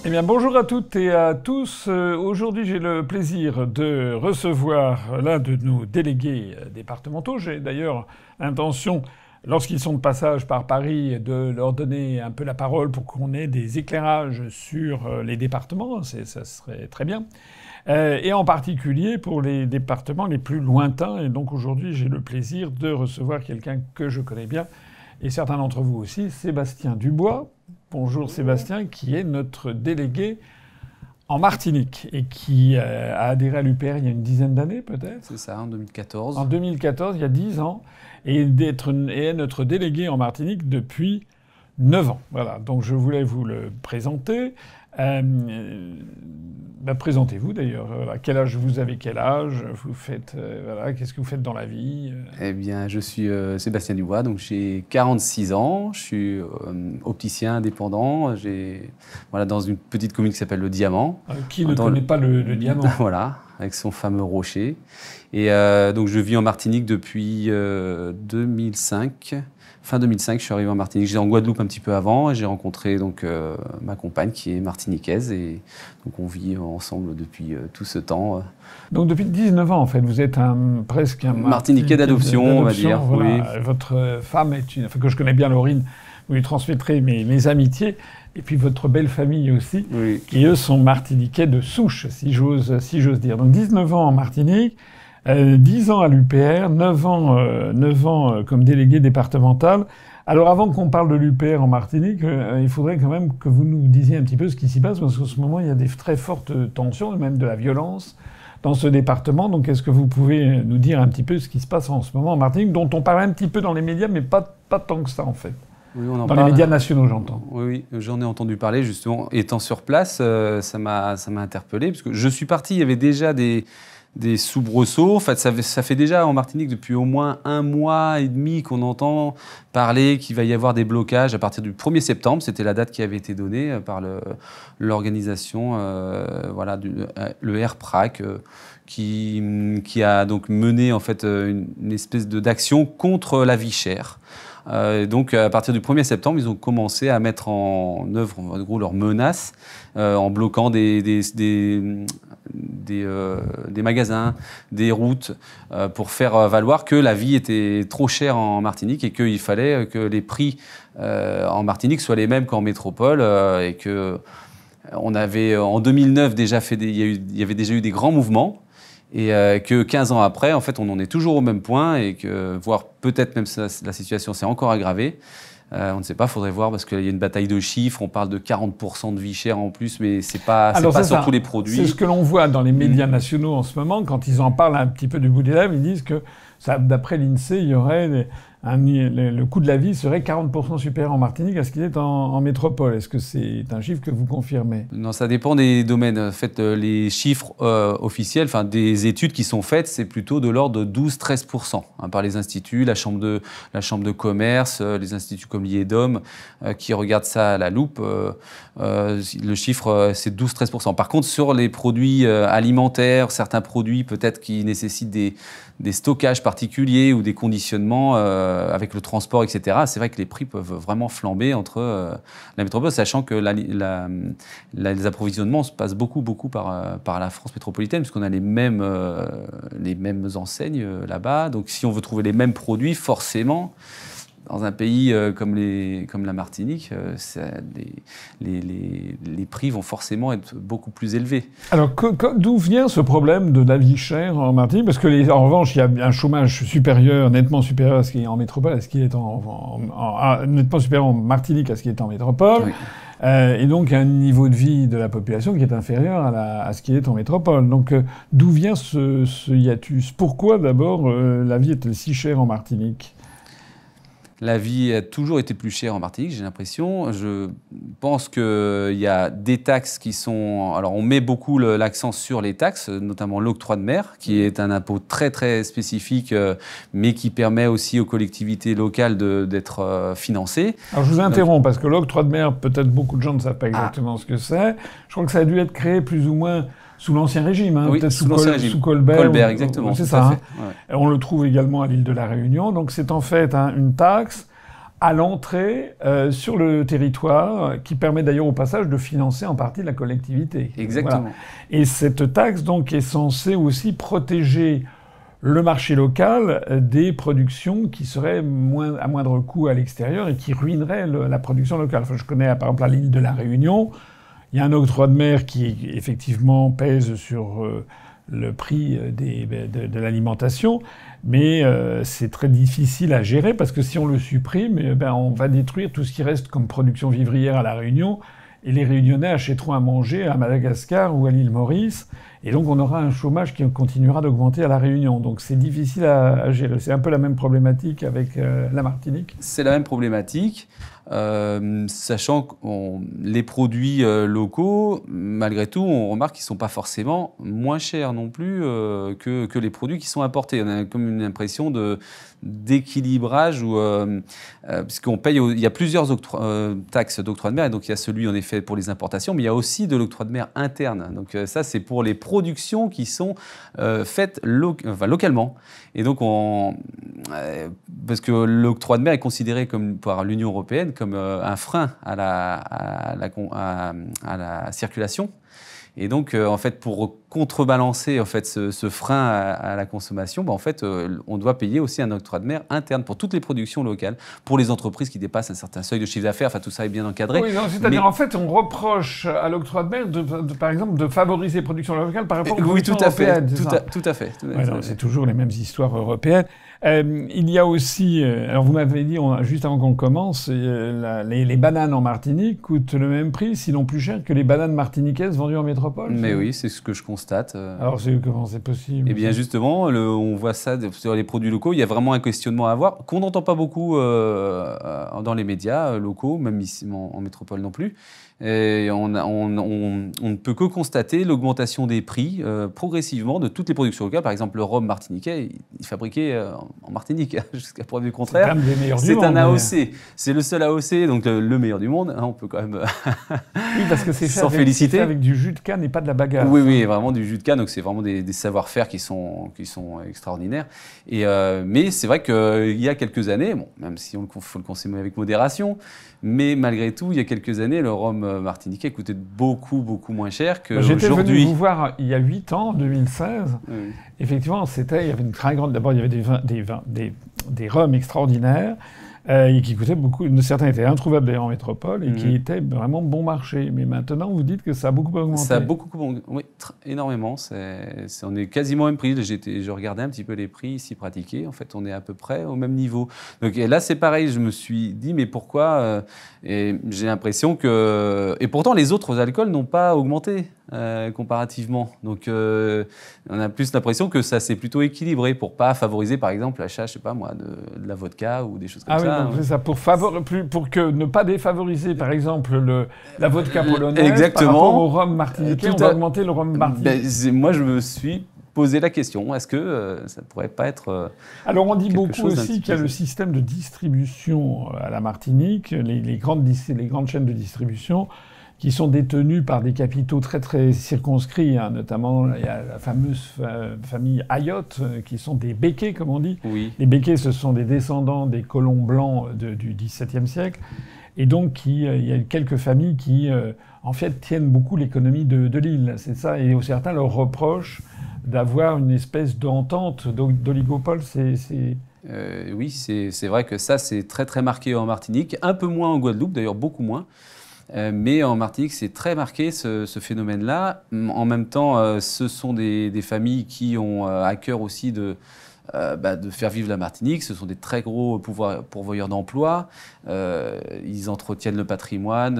Eh bien, bonjour à toutes et à tous. Aujourd'hui, j'ai le plaisir de recevoir l'un de nos délégués départementaux. J'ai d'ailleurs l'intention, lorsqu'ils sont de passage par Paris, de leur donner un peu la parole pour qu'on ait des éclairages sur les départements. Ça serait très bien. Et en particulier pour les départements les plus lointains. Et donc aujourd'hui, j'ai le plaisir de recevoir quelqu'un que je connais bien, et certains d'entre vous aussi, Sébastien Dubois. Bonjour Sébastien, qui est notre délégué en Martinique et qui a adhéré à l'UPR il y a une dizaine d'années peut-être. C'est ça, en 2014. En 2014, il y a 10 ans, et est notre délégué en Martinique depuis 9 ans. Voilà, donc je voulais vous le présenter. Présentez-vous d'ailleurs. Voilà. Quel âge vous avez? Quel âge vous faites? Voilà. Qu'est-ce que vous faites dans la vie? Eh bien, je suis Sébastien Dubois, donc j'ai 46 ans, je suis opticien indépendant, dans une petite commune qui s'appelle Le Diamant. Qui ne connaît pas le Diamant? Voilà, avec son fameux rocher. Et donc je vis en Martinique depuis 2005. Fin 2005, je suis arrivé en Martinique. J'étais en Guadeloupe un petit peu avant et j'ai rencontré donc ma compagne qui est martiniquaise et donc on vit ensemble depuis tout ce temps. Donc depuis 19 ans en fait, vous êtes presque un Martiniquais d'adoption, on va dire. Voilà. Oui. Votre femme est que je connais bien, Laurine. Vous lui transmettrez mes amitiés. Et puis votre belle famille aussi, Oui. qui eux sont martiniquais de souche, si j'ose dire. Donc 19 ans en Martinique. 10 ans à l'UPR, 9 ans comme délégué départemental. Alors avant qu'on parle de l'UPR en Martinique, il faudrait quand même que vous nous disiez un petit peu ce qui s'y passe, parce qu'en ce moment, il y a des très fortes tensions, et même de la violence dans ce département. Donc est-ce que vous pouvez nous dire un petit peu ce qui se passe en ce moment en Martinique, dont on parle un petit peu dans les médias, mais pas tant que ça en fait. Oui, on en dans parle. Les médias nationaux, j'entends. Oui, j'en ai entendu parler justement. Étant sur place, ça m'a interpellé, parce que je suis parti, il y avait déjà des soubresauts. En fait, ça fait déjà en Martinique depuis au moins 1 mois et demi qu'on entend parler qu'il va y avoir des blocages à partir du 1er septembre. C'était la date qui avait été donnée par l'organisation, le RPRAC, qui a donc mené en fait une espèce d'action contre la vie chère. Donc à partir du 1er septembre, ils ont commencé à mettre en œuvre en gros leurs menaces en bloquant des magasins, des routes, pour faire valoir que la vie était trop chère en Martinique et qu'il fallait que les prix en Martinique soient les mêmes qu'en métropole et que on avait en 2009 déjà il y avait déjà eu des grands mouvements. Et que 15 ans après, en fait, on en est toujours au même point et que, voire peut-être même la situation s'est encore aggravée. On ne sait pas, il faudrait voir parce qu'il y a une bataille de chiffres. On parle de 40% de vie chère en plus, mais c'est pas sur tous les produits. C'est ce que l'on voit dans les médias nationaux en ce moment. Quand ils en parlent un petit peu du bout des lèvres, ils disent que, d'après l'INSEE, il y aurait le coût de la vie serait 40% supérieur en Martinique à ce qu'il est en métropole. Est-ce que c'est un chiffre que vous confirmez? Non, ça dépend des domaines. En fait, les chiffres officiels, enfin des études qui sont faites, c'est plutôt de l'ordre de 12-13% par les instituts, la chambre de commerce, les instituts comme l'IEDOM qui regardent ça à la loupe. Le chiffre, c'est 12-13%. Par contre, sur les produits alimentaires, certains produits peut-être qui nécessitent des stockages particuliers ou des conditionnements avec le transport, etc. C'est vrai que les prix peuvent vraiment flamber entre la métropole, sachant que les approvisionnements se passent beaucoup par la France métropolitaine, puisqu'on a les mêmes enseignes là-bas. Donc si on veut trouver les mêmes produits, forcément, dans un pays comme la Martinique, les prix vont forcément être beaucoup plus élevés. Alors, d'où vient ce problème de la vie chère en Martinique? Parce que, en revanche, il y a un chômage supérieur, nettement supérieur à ce qui est en métropole, à ce qui est nettement supérieur en Martinique à ce qui est en métropole. Oui. Et donc, un niveau de vie de la population qui est inférieur à ce qui est en métropole. Donc, d'où vient ce hiatus? Pourquoi, d'abord, la vie est-elle si chère en Martinique? La vie a toujours été plus chère en Martinique, j'ai l'impression. Je pense qu'il y a des taxes qui sont... Alors, on met beaucoup l'accent sur les taxes, notamment l'octroi de mer, qui est un impôt très, très spécifique, mais qui permet aussi aux collectivités locales d'être financées. Alors, je vous interromps, parce que l'octroi de mer, peut-être beaucoup de gens ne savent pas exactement ce que c'est. Je crois que ça a dû être créé plus ou moins sous l'Ancien Régime, oui, peut-être sous l'Ancien Régime. Sous Colbert. Colbert, exactement. C'est ça. Ouais. On le trouve également à l'île de la Réunion. Donc c'est en fait une taxe à l'entrée sur le territoire, qui permet d'ailleurs au passage de financer en partie la collectivité. Exactement. Voilà. Et cette taxe donc est censée aussi protéger le marché local des productions qui seraient à moindre coût à l'extérieur et qui ruineraient la production locale. Enfin, je connais par exemple l'île de la Réunion. Il y a un octroi de mer qui effectivement pèse sur le prix de l'alimentation, mais c'est très difficile à gérer parce que si on le supprime, on va détruire tout ce qui reste comme production vivrière à la Réunion et les Réunionnais achèteront à manger à Madagascar ou à l'île Maurice. Et donc, on aura un chômage qui continuera d'augmenter à La Réunion. Donc, c'est difficile à gérer. C'est un peu la même problématique avec la Martinique. C'est la même problématique, sachant que les produits locaux, malgré tout, on remarque qu'ils ne sont pas forcément moins chers non plus que les produits qui sont importés. On a comme une impression d'équilibrage, puisqu'on paye, il y a plusieurs taxes d'octroi de mer, et donc il y a celui en effet pour les importations, mais il y a aussi de l'octroi de mer interne. Donc ça, c'est pour les productions qui sont faites localement. Et donc, parce que l'octroi de mer est considéré par l'Union européenne comme un frein à la circulation. Et donc, en fait, pour contrebalancer en fait, ce frein à la consommation, en fait, on doit payer aussi un octroi de mer interne pour toutes les productions locales, pour les entreprises qui dépassent un certain seuil de chiffre d'affaires. Enfin, tout ça est bien encadré. Oui, c'est-à-dire, en fait, on reproche à l'octroi de mer, par exemple, de favoriser les productions locales par rapport aux productions européennes. Tout à fait. C'est toujours les mêmes histoires européennes. Il y a aussi, alors vous m'avez dit juste avant qu'on commence, les bananes en Martinique coûtent le même prix, sinon plus cher que les bananes martiniquaises vendues en métropole. Mais oui, c'est ce que je constate. Alors comment c'est possible? Eh bien justement, on voit ça sur les produits locaux. Il y a vraiment un questionnement à avoir qu'on n'entend pas beaucoup dans les médias locaux, même ici en métropole non plus. Et on ne peut que constater l'augmentation des prix progressivement de toutes les productions locales. Par exemple, le rhum martiniquais, il est fabriqué en Martinique, jusqu'à preuve du contraire. C'est un AOC. C'est le seul AOC, donc le meilleur du monde. Hein, on peut quand même oui, parce que c'est féliciter. Fait avec du jus de canne et pas de la bagasse. Oui, vraiment du jus de canne. Donc c'est vraiment des savoir-faire qui sont extraordinaires. Mais c'est vrai qu'il y a quelques années, même si faut le consommer avec modération, mais malgré tout, il y a quelques années, le rhum martiniquais coûtait beaucoup moins cher qu'aujourd'hui. J'étais venu vous voir il y a 8 ans, en 2016. Oui. Effectivement, il y avait une très grande... D'abord, il y avait des rhums extraordinaires et qui coûtaient beaucoup. Certains étaient introuvables d'ailleurs en métropole et qui étaient vraiment bon marché. Mais maintenant, vous dites que ça a beaucoup augmenté. Ça a beaucoup augmenté, oui, énormément. On est quasiment au même prix. Je regardais un petit peu les prix ici pratiqués. En fait, on est à peu près au même niveau. Donc là, c'est pareil. Je me suis dit, mais pourquoi et j'ai l'impression que... Et pourtant, les autres alcools n'ont pas augmenté comparativement. Donc, on a plus l'impression que ça s'est plutôt équilibré pour pas favoriser, par exemple, l'achat, je sais pas moi, de la vodka ou des choses comme ça. Ah oui, c'est ça. Pour que ne pas défavoriser, par exemple, la vodka polonaise. Exactement. Par rapport au rhum martiniquais, on va augmenter le rhum martiniquais. Moi, je me suis posé la question, est-ce que ça ne pourrait pas être Alors, on dit beaucoup aussi qu'il y a le système de distribution à la Martinique, les grandes chaînes de distribution, qui sont détenues par des capitaux très très circonscrits, hein. Notamment il y a la fameuse famille Ayotte, qui sont des béquets, comme on dit. Oui. Les béquets, ce sont des descendants des colons blancs du XVIIe siècle. Et donc, il y a quelques familles qui, en fait, tiennent beaucoup l'économie de l'île. C'est ça. Et certains leur reprochent d'avoir une espèce d'entente, d'oligopole. Oui, c'est vrai que ça, c'est très très marqué en Martinique. Un peu moins en Guadeloupe, d'ailleurs beaucoup moins. Mais en Martinique, c'est très marqué ce phénomène-là. En même temps, ce sont des familles qui ont à cœur aussi de faire vivre la Martinique. Ce sont des très gros pourvoyeurs d'emplois. Ils entretiennent le patrimoine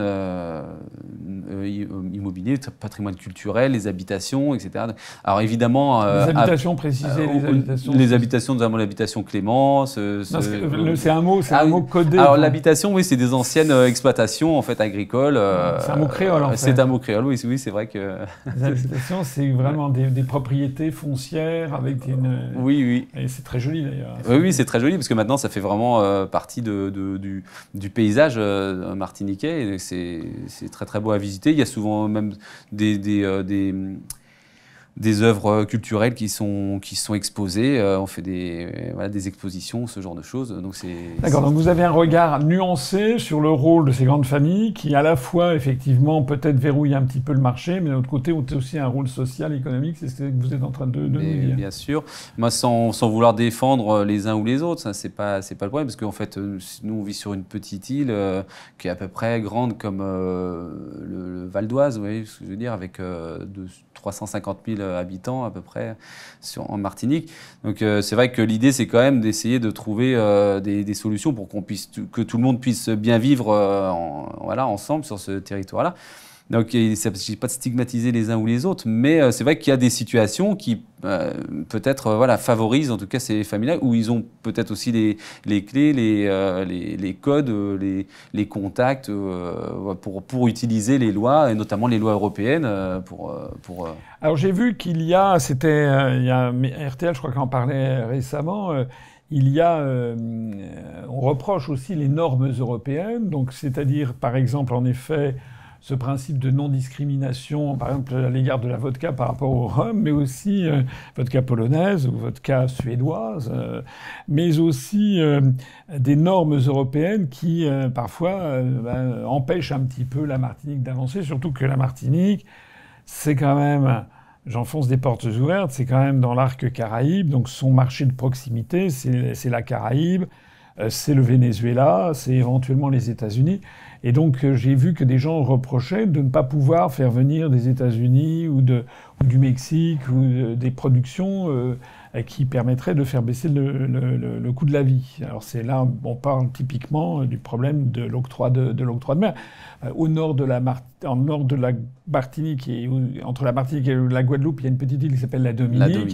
immobilier, le patrimoine culturel, les habitations, etc. Alors évidemment... les habitations, précisées, les habitations. Les habitations, notamment l'habitation Clément. C'est un mot codé. Alors l'habitation, oui, c'est des anciennes exploitations en fait, agricoles. C'est un mot créole, en fait. C'est un mot créole, oui, c'est vrai que... Les habitations, c'est vraiment des propriétés foncières avec une... Oui. Et c'est très joli, d'ailleurs. Oui, c'est très joli, parce que maintenant, ça fait vraiment partie du paysage martiniquais. Et c'est très, très beau à visiter. Il y a souvent même des des œuvres culturelles qui sont exposées. On fait des expositions, ce genre de choses. Donc D'accord, donc vous avez un regard nuancé sur le rôle de ces grandes familles qui, à la fois, effectivement, peut-être verrouillent un petit peu le marché, mais de l'autre côté, ont aussi un rôle social, économique. C'est ce que vous êtes en train de nous dire. Bien sûr. Moi, sans vouloir défendre les uns ou les autres, ça, c'est pas le problème, parce qu'en fait, nous, on vit sur une petite île qui est à peu près grande comme le Val d'Oise, vous voyez ce que je veux dire, avec 350 000 habitants à peu près en Martinique. Donc c'est vrai que l'idée, c'est quand même d'essayer de trouver des solutions pour que tout le monde puisse bien vivre ensemble sur ce territoire-là. Donc il ne s'agit pas de stigmatiser les uns ou les autres, mais c'est vrai qu'il y a des situations qui peut-être favorisent en tout cas ces familles-là, où ils ont peut-être aussi les clés, les codes, les contacts pour utiliser les lois, et notamment les lois européennes. Alors j'ai vu qu'il y a, RTL, je crois qu'en parlait récemment, on reproche aussi les normes européennes, donc c'est-à-dire par exemple en effet ce principe de non-discrimination, par exemple à l'égard de la vodka par rapport au rhum, mais aussi vodka polonaise ou vodka suédoise, mais aussi des normes européennes qui parfois empêchent un petit peu la Martinique d'avancer, surtout que la Martinique, c'est quand même, j'enfonce des portes ouvertes, c'est quand même dans l'arc Caraïbe, donc son marché de proximité, c'est la Caraïbe, c'est le Venezuela, c'est éventuellement les États-Unis. Et donc, j'ai vu que des gens reprochaient de ne pas pouvoir faire venir des États-Unis ou du Mexique ou des productions qui permettraient de faire baisser le coût de la vie. Alors, c'est là, on parle typiquement du problème de l'octroi de mer. Au nord de la Martinique et entre la Martinique et la Guadeloupe, il y a une petite île qui s'appelle la Dominique.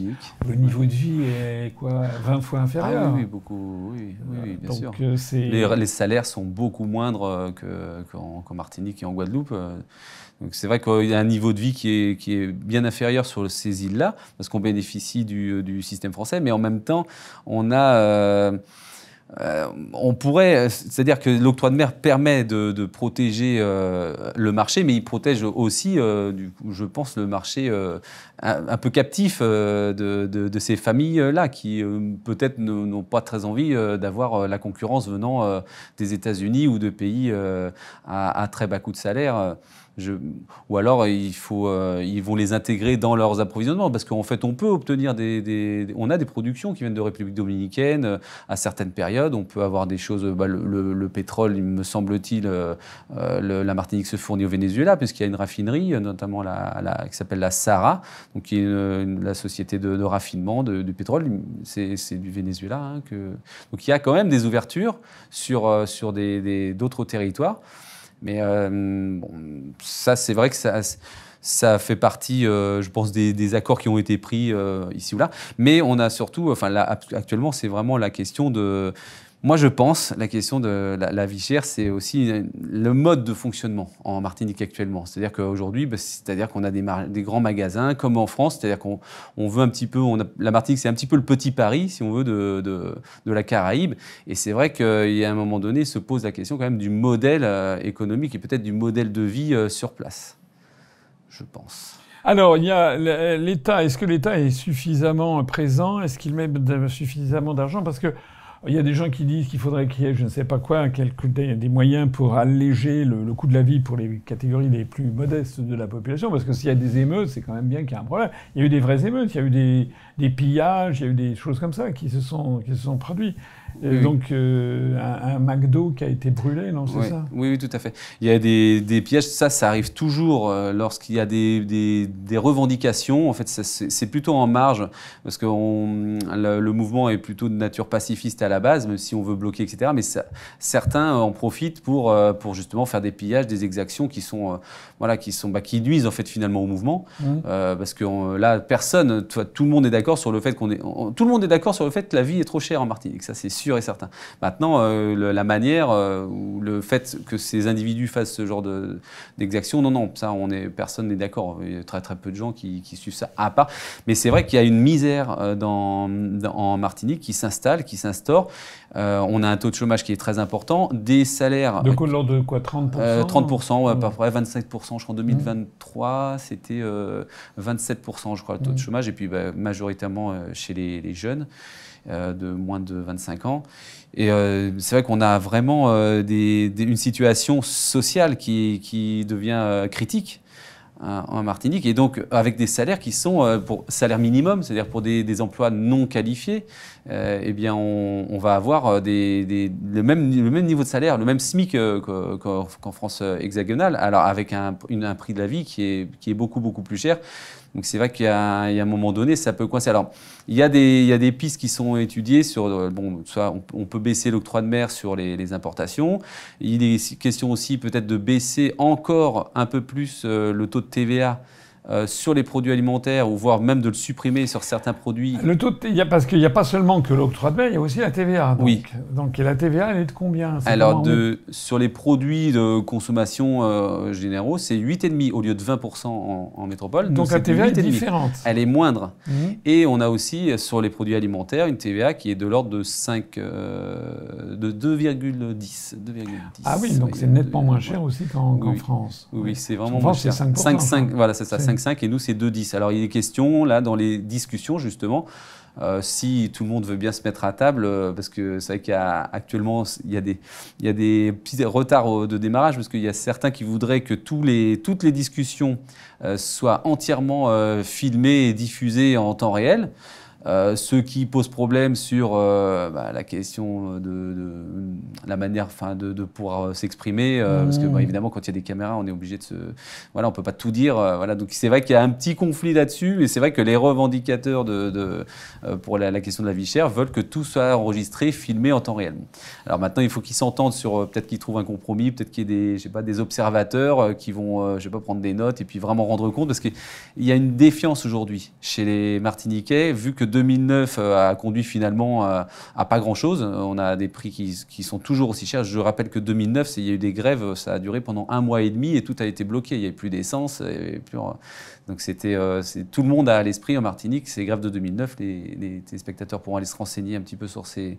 Le niveau de vie est 20 fois inférieur. Ah oui, beaucoup, oui, bien sûr. Donc, les salaires sont beaucoup moindres qu'en Martinique et en Guadeloupe. Donc c'est vrai qu'il y a un niveau de vie qui est bien inférieur sur ces îles-là, parce qu'on bénéficie du système français, mais en même temps, on pourrait, c'est-à-dire que l'octroi de mer permet de protéger le marché, mais il protège aussi, je pense, le marché un peu captif de ces familles-là qui peut-être n'ont pas très envie d'avoir la concurrence venant des États-Unis ou de pays à très bas coût de salaire. Ou alors ils vont les intégrer dans leurs approvisionnements, parce qu'en fait on peut obtenir on a des productions qui viennent de République dominicaine à certaines périodes. On peut avoir des choses, le pétrole, il me semble-t-il, la Martinique se fournit au Venezuela puisqu'il y a une raffinerie, notamment qui s'appelle la Sahara, donc qui est la société de raffinement du pétrole. C'est du Venezuela. Donc il y a quand même des ouvertures sur d'autres territoires. Mais ça, c'est vrai que ça fait partie, je pense, des accords qui ont été pris ici ou là. Mais on a surtout, là, actuellement, c'est vraiment la question de... Moi, je pense, la question de la vie chère, c'est aussi le mode de fonctionnement en Martinique actuellement. C'est-à-dire qu'aujourd'hui, qu'on a des grands magasins, comme en France. C'est-à-dire qu'on veut un petit peu... la Martinique, c'est un petit peu le petit Paris, si on veut, de la Caraïbe. Et c'est vrai qu'il y a un moment donné, se pose la question quand même du modèle économique et peut-être du modèle de vie sur place, je pense. Alors, il y a l'État. Est-ce que l'État est suffisamment présent? Est-ce qu'il met suffisamment d'argent? Parce que il y a des gens qui disent qu'il faudrait qu'il y ait, je ne sais pas quoi, des moyens pour alléger le coût de la vie pour les catégories les plus modestes de la population, parce que s'il y a des émeutes, c'est quand même bien qu'il y a un problème. Il y a eu des vraies émeutes, il y a eu des pillages, il y a eu des choses comme ça qui se sont produits. Oui. Donc un McDo qui a été brûlé, non, c'est ça? Oui, tout à fait. Il y a des pillages, ça arrive toujours lorsqu'il y a des revendications. En fait, c'est plutôt en marge, parce que le mouvement est plutôt de nature pacifiste à la base, même si on veut bloquer, etc. Mais certains en profitent pour justement faire des pillages, des exactions qui qui nuisent en fait finalement au mouvement, parce que là, tout le monde est d'accord sur le fait tout le monde est d'accord sur le fait que la vie est trop chère en Martinique. Ça, c'est sûr et certain. Maintenant, la manière ou le fait que ces individus fassent ce genre d'exaction, non, ça, personne n'est d'accord. Il y a très très peu de gens qui suivent ça à part. Mais c'est vrai qu'il y a une misère en Martinique qui s'installe, qui s'instaure. d'or. On a un taux de chômage qui est très important, des salaires... De l'ordre de quoi, 30%? 30%, à peu près 27%. Je crois en 2023, c'était 27%, je crois, le taux de chômage, et puis majoritairement chez les jeunes de moins de 25 ans. Et c'est vrai qu'on a vraiment une situation sociale qui devient critique en Martinique, et donc avec des salaires qui sont pour salaire minimum, c'est-à-dire pour des emplois non qualifiés, eh bien on va avoir le même niveau de salaire, le même SMIC qu'en France hexagonale, alors avec un prix de la vie qui est beaucoup plus cher. Donc c'est vrai qu'il y a un moment donné, ça peut coincer. Alors il y a des pistes qui sont étudiées sur, soit on peut baisser l'octroi de mer sur les importations. Il est question aussi peut-être de baisser encore un peu plus le taux de TVA sur les produits alimentaires, ou voire même de le supprimer sur certains produits. Le taux parce qu'il n'y a pas seulement que l'octroi de mer, il y a aussi la TVA. Donc, oui. Donc la TVA, elle est de combien? Alors sur les produits de consommation généraux, c'est 8,5 au lieu de 20% en métropole. Donc la TVA est différente. Elle est moindre. Et on a aussi sur les produits alimentaires une TVA qui est de l'ordre de 2,10. Ah oui, donc c'est nettement moins cher aussi qu'en France. Oui, c'est vraiment moins cher. 5,5, voilà, c'est ça, 5,5 et nous c'est 2,10. Alors il est question là dans les discussions justement, si tout le monde veut bien se mettre à table, parce que c'est vrai qu'actuellement il y a des petits retards de démarrage, parce qu'il y a certains qui voudraient que toutes les discussions soient entièrement filmées et diffusées en temps réel. Ce qui pose problème sur la question de la manière de pouvoir s'exprimer, parce que évidemment quand il y a des caméras on est obligé de on peut pas tout dire, donc c'est vrai qu'il y a un petit conflit là-dessus, mais c'est vrai que les revendicateurs pour la question de la vie chère veulent que tout soit enregistré, filmé en temps réel. Alors maintenant il faut qu'ils s'entendent sur, peut-être qu'ils trouvent un compromis, peut-être qu'il y ait des observateurs qui vont prendre des notes et puis vraiment rendre compte, parce qu'il y a une défiance aujourd'hui chez les Martiniquais, vu que 2009 a conduit finalement à pas grand-chose. On a des prix qui sont toujours aussi chers. Je rappelle que 2009, il y a eu des grèves, ça a duré pendant 1 mois et demi et tout a été bloqué. Il n'y avait plus d'essence. Donc tout le monde a à l'esprit en Martinique ces grèves de 2009. Les téléspectateurs pourront aller se renseigner un petit peu sur ces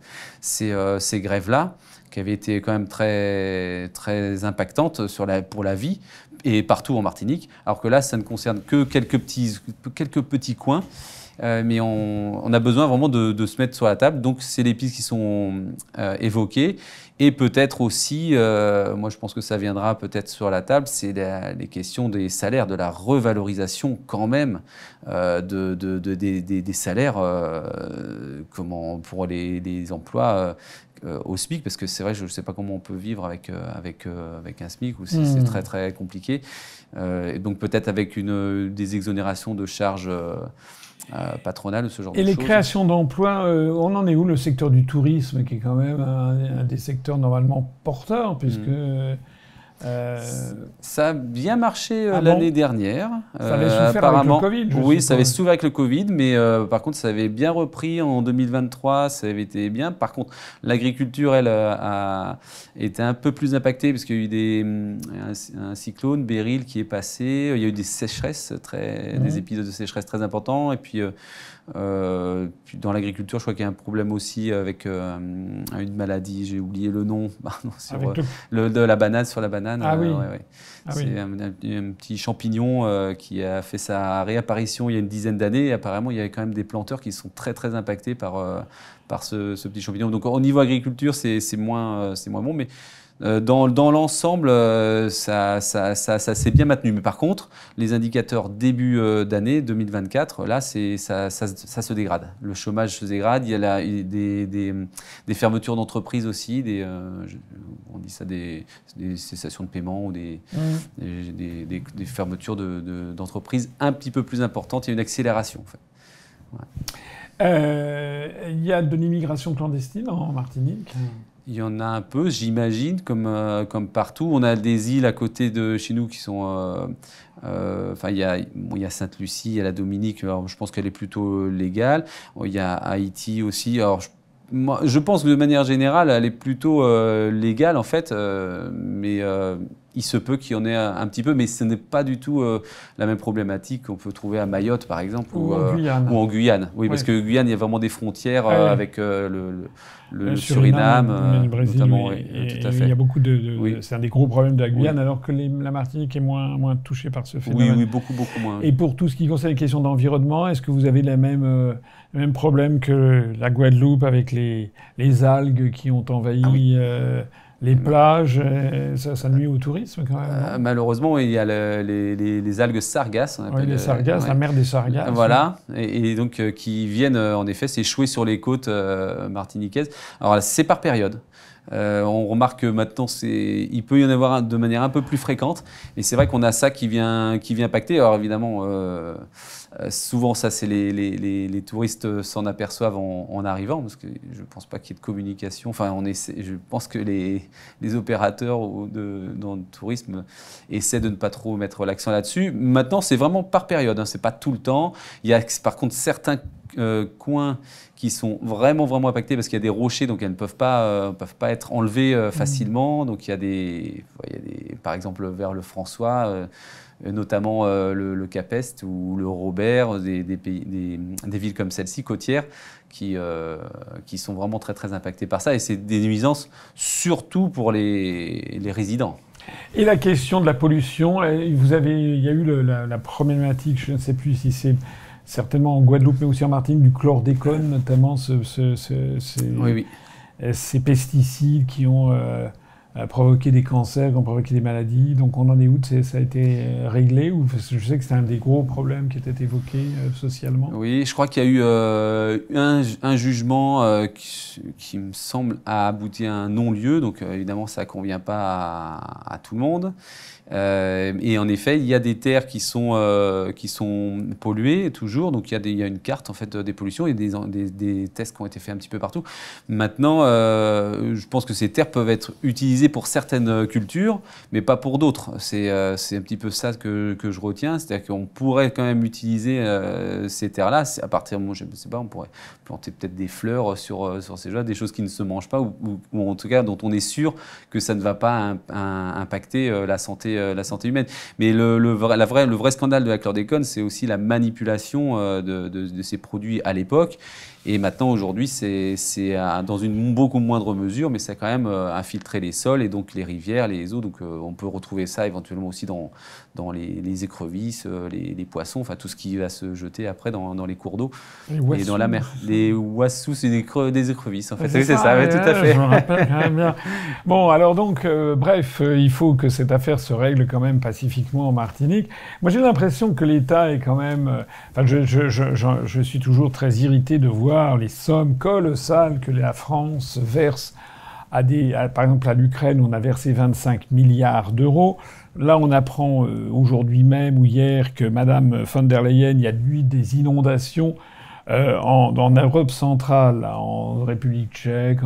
grèves-là, qui avaient été quand même très, très impactantes pour la vie, et partout en Martinique. Alors que là, ça ne concerne que quelques petits coins. Mais on a besoin vraiment de se mettre sur la table. Donc, c'est les pistes qui sont évoquées. Et peut-être aussi, moi je pense que ça viendra peut-être sur la table, c'est les questions des salaires, de la revalorisation quand même des salaires pour les emplois au SMIC, parce que c'est vrai, je ne sais pas comment on peut vivre avec un SMIC, ou c'est très très compliqué. Et donc peut-être avec des exonérations de charges patronales ou ce genre de choses. Et les créations d'emplois, on en est où? Le secteur du tourisme, qui est quand même un des secteurs normalement porteurs, puisque... Ça a bien marché l'année dernière. Ça avait souffert avec le Covid, oui, ça avait souffert avec le Covid, mais par contre, ça avait bien repris en 2023, ça avait été bien. Par contre, l'agriculture, elle, a été un peu plus impactée, parce qu'il y a eu un cyclone, Beryl, qui est passé. Il y a eu des sécheresses, des épisodes de sécheresse très importants. Et puis, dans l'agriculture, je crois qu'il y a un problème aussi avec une maladie, j'ai oublié le nom, de la banane, sur la banane. Ah oui. C'est un petit champignon qui a fait sa réapparition il y a une dizaine d'années, et apparemment il y avait quand même des planteurs qui sont très très impactés par ce petit champignon. Donc au niveau agriculture, c'est moins bon, mais dans l'ensemble, ça s'est bien maintenu. Mais par contre, les indicateurs début d'année 2024, là, ça se dégrade. Le chômage se dégrade. Il y a des fermetures d'entreprises aussi. On dit ça des cessations de paiement, ou des fermetures d'entreprises un petit peu plus importantes. Il y a une accélération, en fait. Ouais. Il y a de l'immigration clandestine en Martinique? Il y en a un peu, j'imagine, comme partout. On a des îles à côté de chez nous qui sont... il y a Sainte-Lucie, il y a la Dominique, alors je pense qu'elle est plutôt légale. Il y a Haïti aussi. Alors, je pense que de manière générale, elle est plutôt légale, en fait. Mais il se peut qu'il y en ait un petit peu, mais ce n'est pas du tout la même problématique qu'on peut trouver à Mayotte, par exemple, ou en Guyane. Ou en Guyane. Oui, parce que Guyane, il y a vraiment des frontières avec le Suriname, le Brésil, notamment. Oui. Tout à fait. Il y a beaucoup c'est un des gros problèmes de la Guyane, alors que la Martinique est moins touchée par ce phénomène. Oui, beaucoup moins. Et pour tout ce qui concerne les questions d'environnement, est-ce que vous avez le même problème que la Guadeloupe avec les algues qui ont envahi les plages? Ça nuit au tourisme quand même. Malheureusement, il y a les algues sargasses. Les sargasses, la mer des sargasses. Voilà, et donc qui viennent en effet s'échouer sur les côtes martiniquaises. Alors c'est par période. On remarque que maintenant, il peut y en avoir de manière un peu plus fréquente. Et c'est vrai qu'on a ça qui vient impacter. Alors évidemment, souvent, ça, c'est les touristes s'en aperçoivent en arrivant, parce que je ne pense pas qu'il y ait de communication. Enfin, je pense que les opérateurs dans le tourisme essaient de ne pas trop mettre l'accent là-dessus. Maintenant, c'est vraiment par période. Ce n'est pas tout le temps. Il y a par contre certains coins qui sont vraiment impactés parce qu'il y a des rochers, donc elles ne peuvent pas être enlevées facilement. Donc il y a des, par exemple vers le François, notamment le Cap-Est ou le Robert, des villes comme celle-ci, côtières, qui sont vraiment très impactées par ça. Et c'est des nuisances surtout pour les résidents. Et la question de la pollution, il y a eu la problématique, je ne sais plus si c'est certainement en Guadeloupe, mais aussi en Martinique, du chlordécone, notamment ces pesticides qui ont provoqué des cancers, qui ont provoqué des maladies. Donc on en est où? Ça a été réglé? Ou je sais que c'est un des gros problèmes qui était évoqué socialement. Oui, je crois qu'il y a eu un jugement qui me semble a abouti à un non-lieu. Donc évidemment, ça ne convient pas à tout le monde. Et en effet, il y a des terres qui sont polluées toujours, donc il y a une carte en fait des pollutions et des tests qui ont été faits un petit peu partout. Maintenant, je pense que ces terres peuvent être utilisées pour certaines cultures, mais pas pour d'autres. C'est un petit peu ça que je retiens, c'est-à-dire qu'on pourrait quand même utiliser ces terres-là. À partir, moi, je ne sais pas, on pourrait planter peut-être des fleurs sur ces choses, des choses qui ne se mangent pas ou en tout cas dont on est sûr que ça ne va pas impacter la santé humaine. Mais le vrai scandale de la chlordécone, c'est aussi la manipulation de ces produits à l'époque. Et maintenant, aujourd'hui, c'est dans une beaucoup moindre mesure, mais ça a quand même infiltré les sols et donc les rivières, les eaux. Donc on peut retrouver ça éventuellement aussi dans les écrevisses, les poissons, enfin tout ce qui va se jeter après dans les cours d'eau et dans la mer. Les wassous, c'est des écrevisses en fait. C'est ça, tout à fait. Je me rappelle quand même bien. Bon, alors donc, bref, il faut que cette affaire se règle quand même pacifiquement en Martinique. Moi, j'ai l'impression que l'État est quand même... je suis toujours très irrité de voir les sommes colossales que la France verse par exemple à l'Ukraine, on a versé 25 milliards d'euros. Là, on apprend aujourd'hui même ou hier que Madame von der Leyen, il y a eu des inondations en Europe centrale, en République tchèque.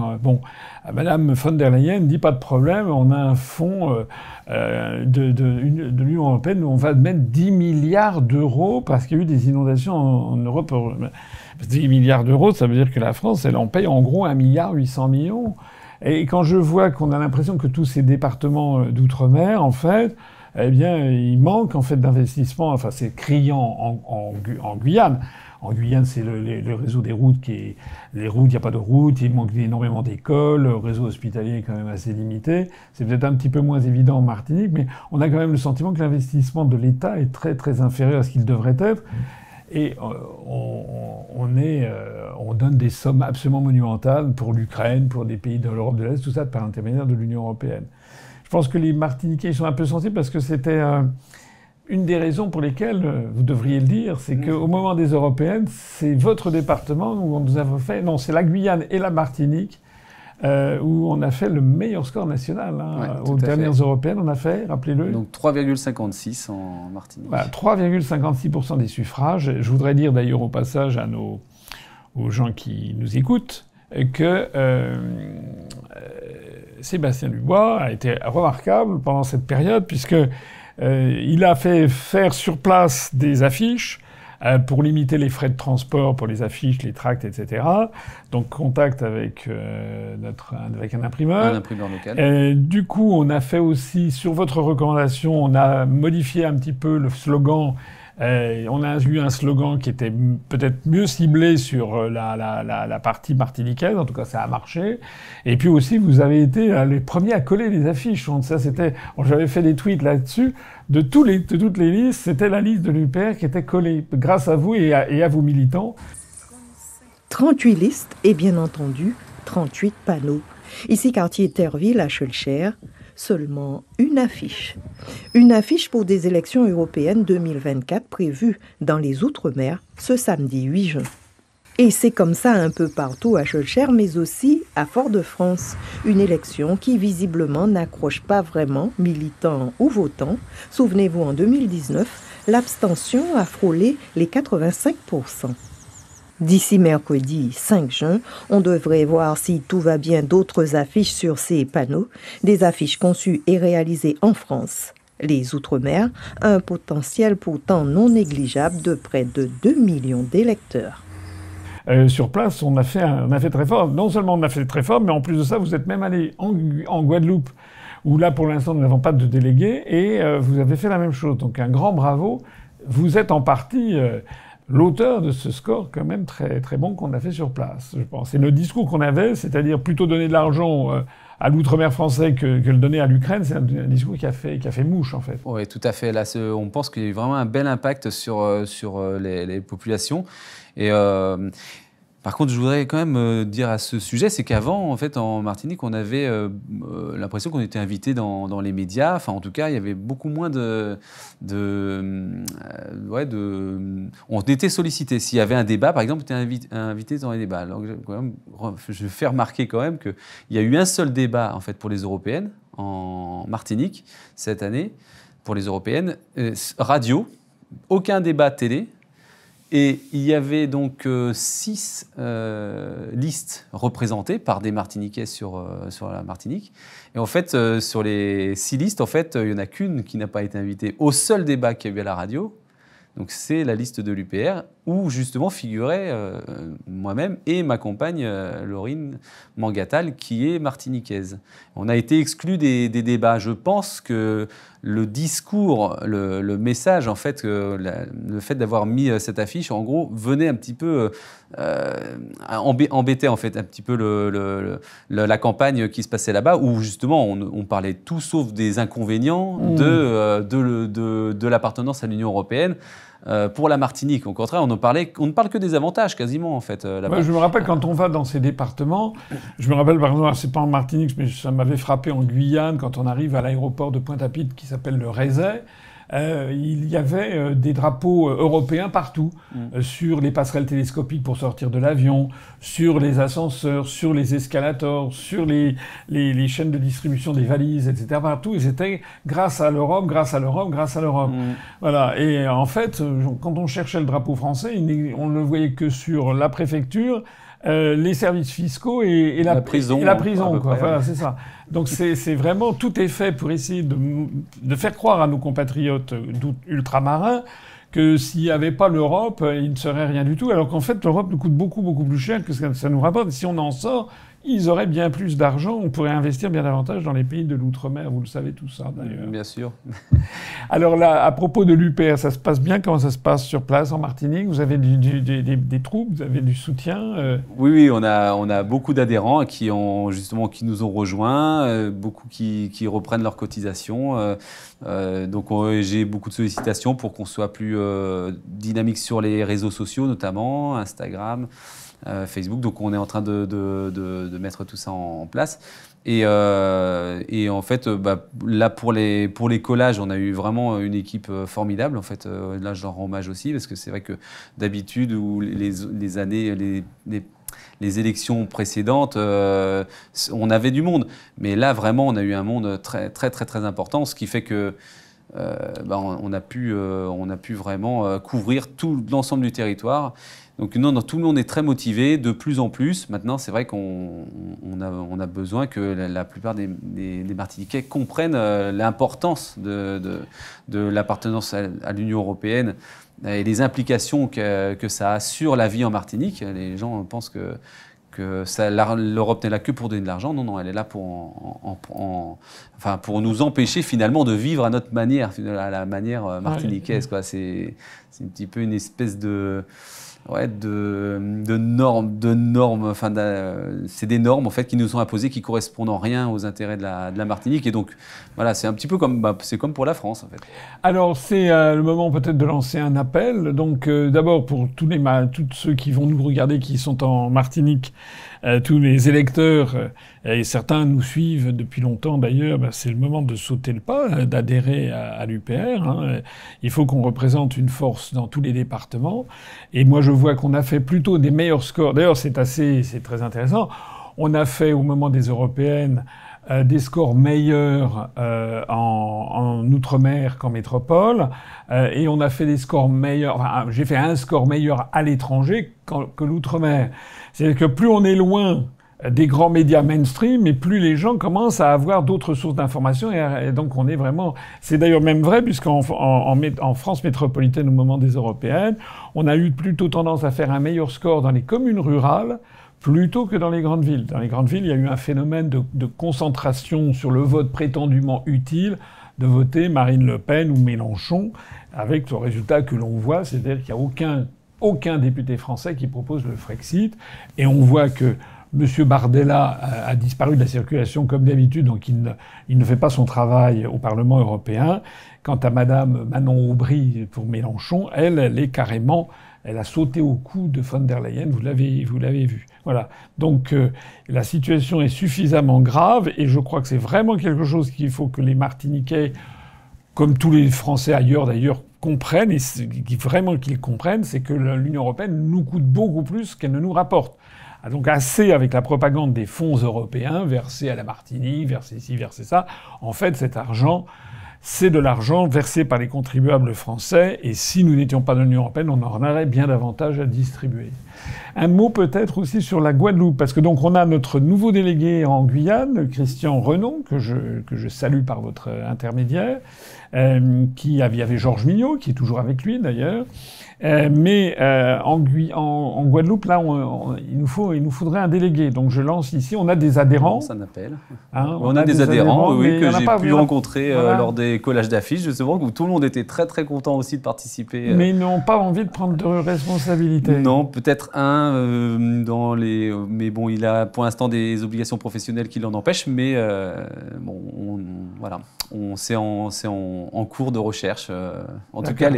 Madame von der Leyen dit pas de problème, on a un fonds de l'Union européenne où on va mettre 10 milliards d'euros parce qu'il y a eu des inondations en Europe. 10 milliards d'euros, ça veut dire que la France, elle en paye en gros 1,8 milliard. Et quand je vois qu'on a l'impression que tous ces départements d'outre-mer, en fait, eh bien, il manque en fait d'investissement. Enfin, c'est criant en Guyane. En Guyane, c'est le réseau des routes les routes, il n'y a pas de routes, il manque énormément d'écoles, le réseau hospitalier est quand même assez limité. C'est peut-être un petit peu moins évident en Martinique, mais on a quand même le sentiment que l'investissement de l'État est très, très inférieur à ce qu'il devrait être. Et on donne des sommes absolument monumentales pour l'Ukraine, pour des pays de l'Europe de l'Est, tout ça par l'intermédiaire de l'Union européenne. Je pense que les Martiniquais ils sont un peu sensibles parce que c'était une des raisons pour lesquelles, vous devriez le dire, c'est qu'au moment des européennes, c'est votre département où on nous a fait... Non, c'est la Guyane et la Martinique où on a fait le meilleur score national. Aux dernières européennes, on a fait, rappelez-le... Donc 3,56 en Martinique. 3,56% des suffrages. Je voudrais dire d'ailleurs au passage aux gens qui nous écoutent que Sébastien Dubois a été remarquable pendant cette période puisque il a fait faire sur place des affiches pour limiter les frais de transport pour les affiches, les tracts, etc. Donc contact avec, avec un imprimeur. Un imprimeur local. Du coup, on a fait aussi, sur votre recommandation, on a modifié un petit peu le slogan. On a eu un slogan qui était peut-être mieux ciblé sur la partie martiniquaise, en tout cas ça a marché. Et puis aussi, vous avez été les premiers à coller les affiches. J'avais fait des tweets là-dessus. De toutes les listes, c'était la liste de l'UPR qui était collée, grâce à vous et à vos militants. 38 listes et bien entendu 38 panneaux. Ici, quartier Terreville à Schœlcher, seulement une affiche. Une affiche pour des élections européennes 2024 prévues dans les Outre-mer ce samedi 8 juin. Et c'est comme ça un peu partout à Schœlcher, mais aussi à Fort-de-France. Une élection qui visiblement n'accroche pas vraiment militants ou votants. Souvenez-vous, en 2019, l'abstention a frôlé les 85%. D'ici mercredi 5 juin, on devrait voir si tout va bien d'autres affiches sur ces panneaux, des affiches conçues et réalisées en France. Les Outre-mer, un potentiel pourtant non négligeable de près de 2 millions d'électeurs. Sur place, on a fait très fort. Non seulement on a fait très fort, mais en plus de ça, vous êtes même allé en Guadeloupe, où là, pour l'instant, nous n'avons pas de délégués, et vous avez fait la même chose. Donc un grand bravo. Vous êtes en partie l'auteur de ce score quand même très, très bon qu'on a fait sur place, je pense. Et le discours qu'on avait, c'est-à-dire plutôt donner de l'argent à l'outre-mer français que le donner à l'Ukraine, c'est un discours qui a fait mouche, en fait. Oui, tout à fait. Là, on pense qu'il y a eu vraiment un bel impact sur les populations. Et par contre, je voudrais quand même dire à ce sujet, c'est qu'avant, en fait, en Martinique, on avait l'impression qu'on était invité dans les médias. Enfin, en tout cas, il y avait beaucoup moins on était sollicité. S'il y avait un débat, par exemple, on était invité dans les débats. Alors, je fais remarquer quand même qu'il y a eu un seul débat, en fait, pour les européennes en Martinique cette année, pour les européennes, radio, aucun débat télé. Et il y avait donc 6 listes représentées par des Martiniquais sur la Martinique. Et en fait, sur les 6 listes, en fait, il n'y en a qu'une qui n'a pas été invitée au seul débat qu'il y a eu à la radio. Donc c'est la liste de l'UPR, où justement figurait moi-même et ma compagne Laurine Mangatal, qui est martiniquaise. On a été exclus des débats. Je pense que le discours, le message, en fait, le fait d'avoir mis cette affiche, en gros, venait un petit peu embêter, en fait, un petit peu la campagne qui se passait là-bas, où justement on parlait tout sauf des inconvénients de l'appartenance à l'Union européenne. Pour la Martinique, au contraire, on ne parle que des avantages quasiment en fait là-bas. Ouais, je me rappelle quand on va dans ces départements, je me rappelle par exemple, c'est pas en Martinique, mais ça m'avait frappé en Guyane quand on arrive à l'aéroport de Pointe-à-Pitre qui s'appelle le Raizet. Il y avait des drapeaux européens partout, sur les passerelles télescopiques pour sortir de l'avion, sur les ascenseurs, sur les escalators, sur les chaînes de distribution des valises, etc. Partout. Et c'était grâce à l'Europe, grâce à l'Europe, grâce à l'Europe. Voilà. Et en fait, quand on cherchait le drapeau français, on ne le voyait que sur la préfecture, les services fiscaux et la prison. Et la prison, quoi. Voilà, c'est ça. Donc c'est vraiment, tout est fait pour essayer de faire croire à nos compatriotes ultramarins que s'il n'y avait pas l'Europe, il ne serait rien du tout. Alors qu'en fait, l'Europe nous coûte beaucoup, beaucoup plus cher que ce que ça nous rapporte. Si on en sort, ils auraient bien plus d'argent. On pourrait investir bien davantage dans les pays de l'outre-mer. Vous le savez tout ça, d'ailleurs. Bien sûr. Alors là, à propos de l'UPR, ça se passe bien? Comment ça se passe sur place en Martinique? Vous avez des troupes? Vous avez du soutien? Oui, on a beaucoup d'adhérents qui nous ont rejoints, beaucoup qui reprennent leurs cotisations. Donc j'ai beaucoup de sollicitations pour qu'on soit plus dynamique sur les réseaux sociaux, notamment Instagram, Facebook. Donc on est en train de mettre tout ça en place. Et en fait, là pour les collages, on a eu vraiment une équipe formidable. En fait, là je leur rends hommage aussi parce que c'est vrai que d'habitude où les années, les élections précédentes, on avait du monde. Mais là vraiment, on a eu un monde très très très très important, ce qui fait que on a pu vraiment couvrir tout l'ensemble du territoire. Donc non, tout le monde est très motivé, de plus en plus. Maintenant, c'est vrai qu'on a besoin que la plupart des Martiniquais comprennent l'importance de l'appartenance à l'Union européenne et les implications que ça a sur la vie en Martinique. Les gens pensent que l'Europe n'est là que pour donner de l'argent. Non, elle est là pour nous empêcher finalement de vivre à notre manière, à la manière martiniquaise. Quoi. C'est un petit peu une espèce de normes. Enfin, c'est des normes en fait qui nous sont imposées, qui correspondent en rien aux intérêts de la Martinique. Et donc, voilà, c'est un petit peu comme, c'est comme pour la France en fait. Alors, c'est le moment peut-être de lancer un appel. Donc, d'abord pour tous ceux qui vont nous regarder, qui sont en Martinique, tous les électeurs, et certains nous suivent depuis longtemps d'ailleurs, c'est le moment de sauter le pas, d'adhérer à l'UPR. Hein. Il faut qu'on représente une force dans tous les départements. Et moi, je vois qu'on a fait plutôt des meilleurs scores. D'ailleurs, c'est très intéressant. On a fait, au moment des européennes, des scores meilleurs en Outre-mer qu'en métropole. Et on a fait des scores meilleurs... Enfin, j'ai fait un score meilleur à l'étranger que l'Outre-mer. C'est-à-dire que plus on est loin des grands médias mainstream, et plus les gens commencent à avoir d'autres sources d'information. Et donc on est vraiment... C'est d'ailleurs même vrai, puisqu'en France métropolitaine, au moment des européennes, on a eu plutôt tendance à faire un meilleur score dans les communes rurales plutôt que dans les grandes villes. Dans les grandes villes, il y a eu un phénomène de concentration sur le vote prétendument utile de voter Marine Le Pen ou Mélenchon, avec le résultat que l'on voit, c'est-à-dire qu'il n'y a aucun député français qui propose le Frexit. Et on voit que M. Bardella a disparu de la circulation comme d'habitude, donc il ne fait pas son travail au Parlement européen. Quant à Mme Manon Aubry pour Mélenchon, elle est carrément... Elle a sauté au cou de von der Leyen, vous l'avez vu. Voilà. Donc la situation est suffisamment grave et je crois que c'est vraiment quelque chose qu'il faut que les Martiniquais, comme tous les Français ailleurs d'ailleurs, comprennent, et vraiment qu'ils comprennent, c'est que l'Union européenne nous coûte beaucoup plus qu'elle ne nous rapporte. Donc assez avec la propagande des fonds européens versés à la Martinique, versés ci, versés ça. En fait, cet argent... c'est de l'argent versé par les contribuables français, et si nous n'étions pas dans l'Union européenne, on en aurait bien davantage à distribuer. Un mot peut-être aussi sur la Guadeloupe, parce que donc on a notre nouveau délégué en Guyane, Christian Renon, que je salue par votre intermédiaire, il y avait Georges Mignot, qui est toujours avec lui d'ailleurs. Mais en Guadeloupe, là, il nous faudrait un délégué. Donc je lance ici. On a des adhérents. Ça n'appelle. Hein, on a des adhérents, oui, que j'ai pu rencontrer lors des collages d'affiches, justement, où tout le monde était très très content aussi de participer. Mais ils n'ont pas envie de prendre de responsabilités. Non, peut-être mais bon, il a pour l'instant des obligations professionnelles qui l'en empêchent. Mais voilà, c'est en cours de recherche. En tout cas,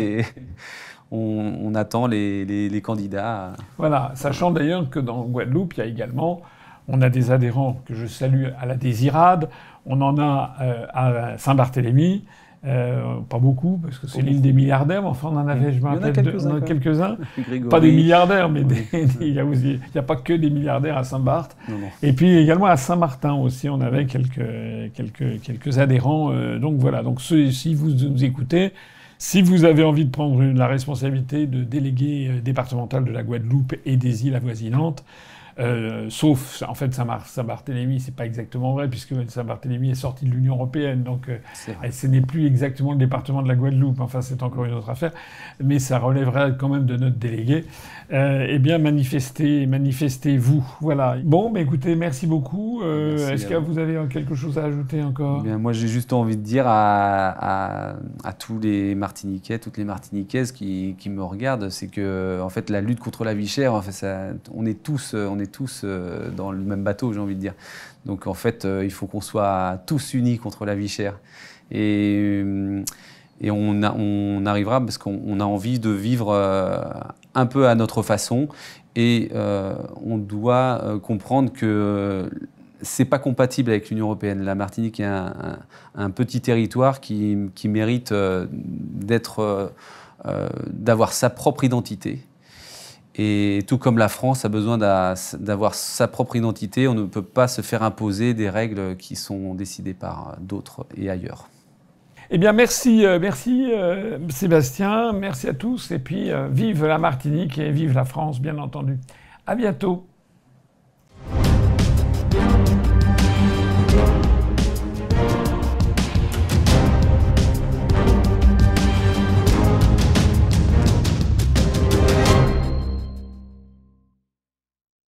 on attend les candidats. Voilà, sachant d'ailleurs que dans Guadeloupe, on a des adhérents que je salue à la Désirade, on en a à Saint-Barthélemy, pas beaucoup, parce que c'est l'île des milliardaires, mais enfin on en avait, je me rappelle, quelques-uns. Pas des milliardaires, mais il n'y a pas que des milliardaires à Saint-Barth. Et puis également à Saint-Martin aussi, on avait quelques adhérents. Donc voilà, donc si vous nous écoutez, si vous avez envie de prendre la responsabilité de délégué départemental de la Guadeloupe et des îles avoisinantes, sauf, en fait, Saint-Barthélemy, c'est pas exactement vrai, puisque Saint-Barthélemy est sorti de l'Union européenne, donc ce n'est plus exactement le département de la Guadeloupe, enfin c'est encore une autre affaire, mais ça relèverait quand même de notre délégué. Eh bien, manifestez-vous. Voilà. Bon, mais écoutez, merci beaucoup. Est-ce que vous avez quelque chose à ajouter encore ? Eh bien, moi, j'ai juste envie de dire à tous les Martiniquais, toutes les Martiniquaises qui me regardent, c'est que, en fait, la lutte contre la vie chère, en fait, on est tous dans le même bateau, j'ai envie de dire. Donc, en fait, il faut qu'on soit tous unis contre la vie chère. Et on arrivera parce qu'on a envie de vivre un peu à notre façon. Et on doit comprendre que c'est pas compatible avec l'Union européenne. La Martinique est un petit territoire qui mérite d'avoir sa propre identité. Et tout comme la France a besoin d'avoir sa propre identité, on ne peut pas se faire imposer des règles qui sont décidées par d'autres et ailleurs. Eh bien, merci Sébastien, merci à tous, et puis vive la Martinique et vive la France, bien entendu. À bientôt.